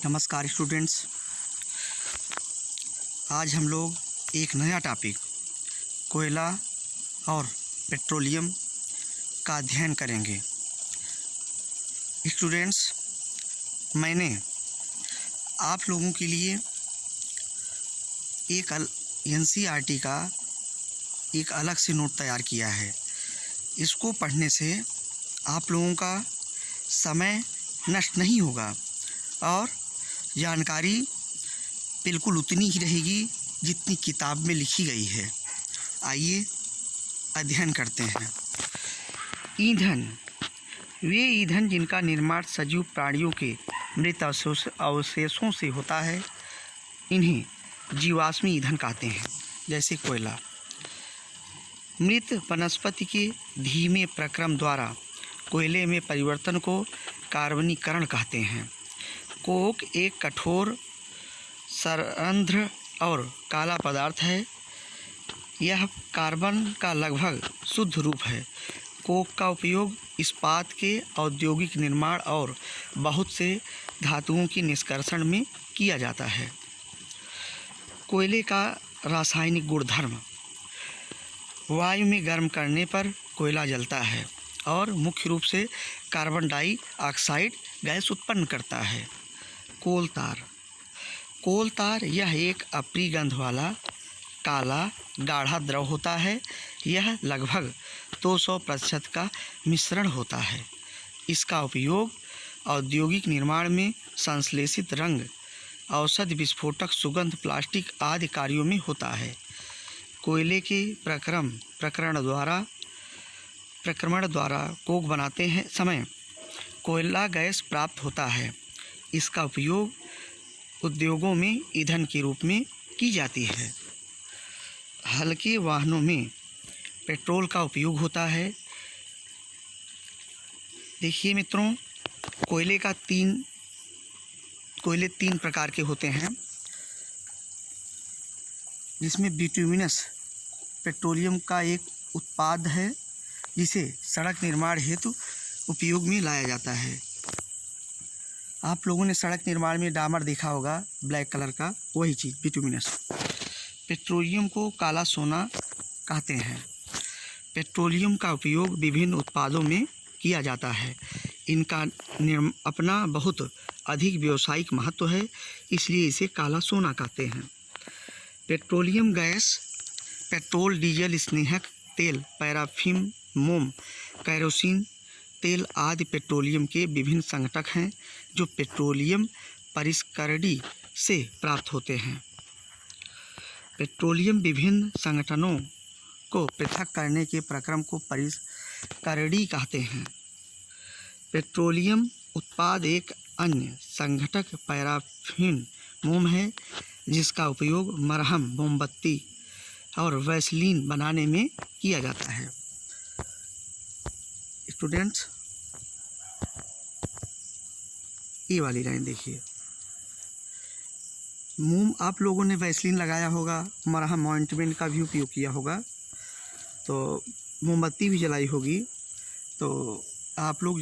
नमस्कार स्टूडेंट्स। आज हम लोग एक नया टॉपिक कोयला और पेट्रोलियम का अध्ययन करेंगे। स्टूडेंट्स, मैंने आप लोगों के लिए एक एनसीईआरटी का एक अलग से नोट तैयार किया है। इसको पढ़ने से आप लोगों का समय नष्ट नहीं होगा और जानकारी बिल्कुल उतनी ही रहेगी जितनी किताब में लिखी गई है। आइए अध्ययन करते हैं। ईंधन, वे ईंधन जिनका निर्माण सजीव प्राणियों के मृत अवशेषों से होता है, इन्हें जीवाश्मी ईंधन कहते हैं। जैसे कोयला। मृत वनस्पति के धीमे प्रक्रम द्वारा कोयले में परिवर्तन को कार्बनीकरण कहते हैं। कोक एक कठोर सरंध्र और काला पदार्थ है। यह कार्बन का लगभग शुद्ध रूप है। कोक का उपयोग इस्पात के औद्योगिक निर्माण और बहुत से धातुओं की निष्कर्षण में किया जाता है। कोयले का रासायनिक गुणधर्म, वायु में गर्म करने पर कोयला जलता है और मुख्य रूप से कार्बन डाइऑक्साइड गैस उत्पन्न करता है। कोल तार यह एक अप्रिय गंध वाला काला गाढ़ा द्रव होता है। यह लगभग 200% का मिश्रण होता है। इसका उपयोग औद्योगिक निर्माण में संश्लेषित रंग, औषधि विस्फोटक, सुगंध, प्लास्टिक आदि कार्यों में होता है। कोयले के प्रक्रमण द्वारा कोक बनाते हैं समय कोयला गैस प्राप्त होता है। इसका उपयोग उद्योगों में ईंधन के रूप में की जाती है। हल्के वाहनों में पेट्रोल का उपयोग होता है। देखिए मित्रों, कोयले तीन प्रकार के होते हैं, जिसमें बिटुमिनस पेट्रोलियम का एक उत्पाद है जिसे सड़क निर्माण हेतु उपयोग में लाया जाता है। आप लोगों ने सड़क निर्माण में डामर देखा होगा, ब्लैक कलर का, वही चीज़ बिटुमिनस। पेट्रोलियम को काला सोना कहते हैं। पेट्रोलियम का उपयोग विभिन्न उत्पादों में किया जाता है। इनका अपना बहुत अधिक व्यावसायिक महत्व है, इसलिए इसे काला सोना कहते हैं। पेट्रोलियम गैस पेट्रोल, डीजल, स्नेहक तेल, पैराफिन, मोम, कैरोसिन तेल आदि पेट्रोलियम के विभिन्न संघटक हैं जो पेट्रोलियम परिष्करणी से प्राप्त होते हैं। पेट्रोलियम विभिन्न संगठनों को पृथक करने के प्रक्रम को परिष्करणी कहते हैं। पेट्रोलियम उत्पाद एक अन्य संघटक पैराफिन मोम है, जिसका उपयोग मरहम, मोमबत्ती और वैसलीन बनाने में किया जाता है। स्टूडेंट्स, ये वाली लाइन देखिए। मोम, आप लोगों ने वैसलीन लगाया होगा, मरहम ऑइंटमेंट का भी उपयोग किया होगा, तो मोमबत्ती भी जलाई होगी। तो आप लोग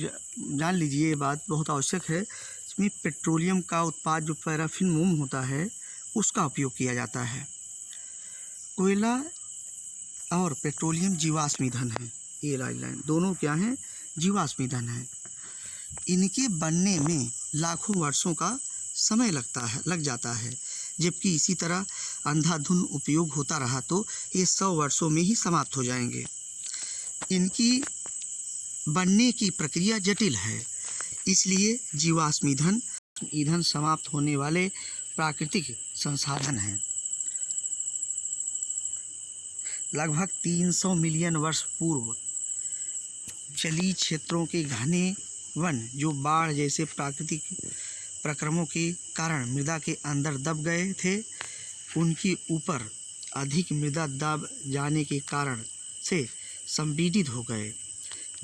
जान लीजिए, ये बात बहुत आवश्यक है। इसमें पेट्रोलियम का उत्पाद जो पैराफिन मोम होता है, उसका उपयोग किया जाता है। कोयला और पेट्रोलियम जीवाश्म ईंधन है। ये लाइन दोनों क्या हैं? जीवाश्म ईंधन है। इनके बनने में लाखों वर्षों का समय लग जाता है, जबकि इसी तरह अंधाधुंध उपयोग होता रहा तो ये 100 वर्षों में ही समाप्त हो जाएंगे। इनकी बनने की प्रक्रिया जटिल है, इसलिए जीवाश्म ईंधन समाप्त होने वाले प्राकृतिक संसाधन हैं। लगभग 300 मिलियन वर्ष पूर्व जलीय क्षेत्रों के घने वन जो बाढ़ जैसे प्राकृतिक प्रक्रमों के कारण मृदा के अंदर दब गए थे, उनके ऊपर अधिक मृदा दब जाने के कारण से संपीड़ित हो गए।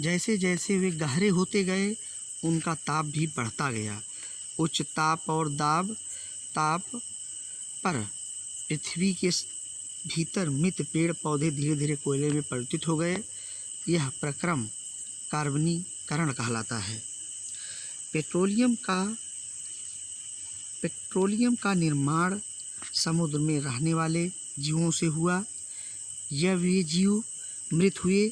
जैसे जैसे वे गहरे होते गए, उनका ताप भी बढ़ता गया। उच्च ताप और ताप पर पृथ्वी के भीतर मृत पेड़ पौधे धीरे धीरे कोयले में परिवर्तित हो गए। यह प्रक्रम कार्बनीकरण कहलाता है। पेट्रोलियम का पेट्रोलियम का निर्माण समुद्र में रहने वाले जीवों से हुआ। यह वे जीव मृत हुए,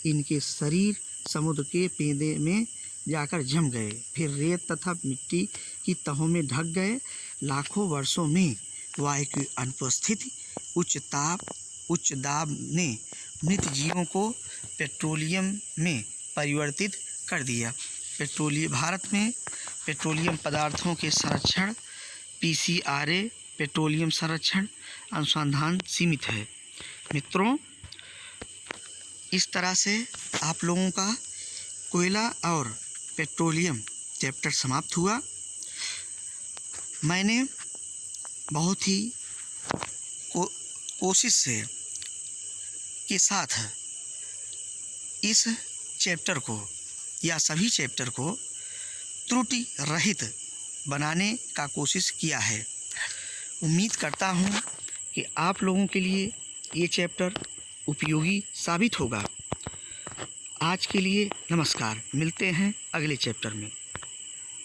इनके शरीर समुद्र के पेंदे में जाकर जम गए, फिर रेत तथा मिट्टी की तहों में ढक गए। लाखों वर्षों में वायु की अनुपस्थिति, उच्च दाब ने मृत जीवों को पेट्रोलियम में परिवर्तित कर दिया। भारत में पेट्रोलियम पदार्थों के संरक्षण PCRA पेट्रोलियम संरक्षण अनुसंधान सीमित है। मित्रों, इस तरह से आप लोगों का कोयला और पेट्रोलियम चैप्टर समाप्त हुआ। मैंने बहुत ही कोशिश से के साथ इस चैप्टर को या सभी चैप्टर को त्रुटि रहित बनाने का कोशिश किया है। उम्मीद करता हूँ कि आप लोगों के लिए ये चैप्टर उपयोगी साबित होगा। आज के लिए नमस्कार, मिलते हैं अगले चैप्टर में।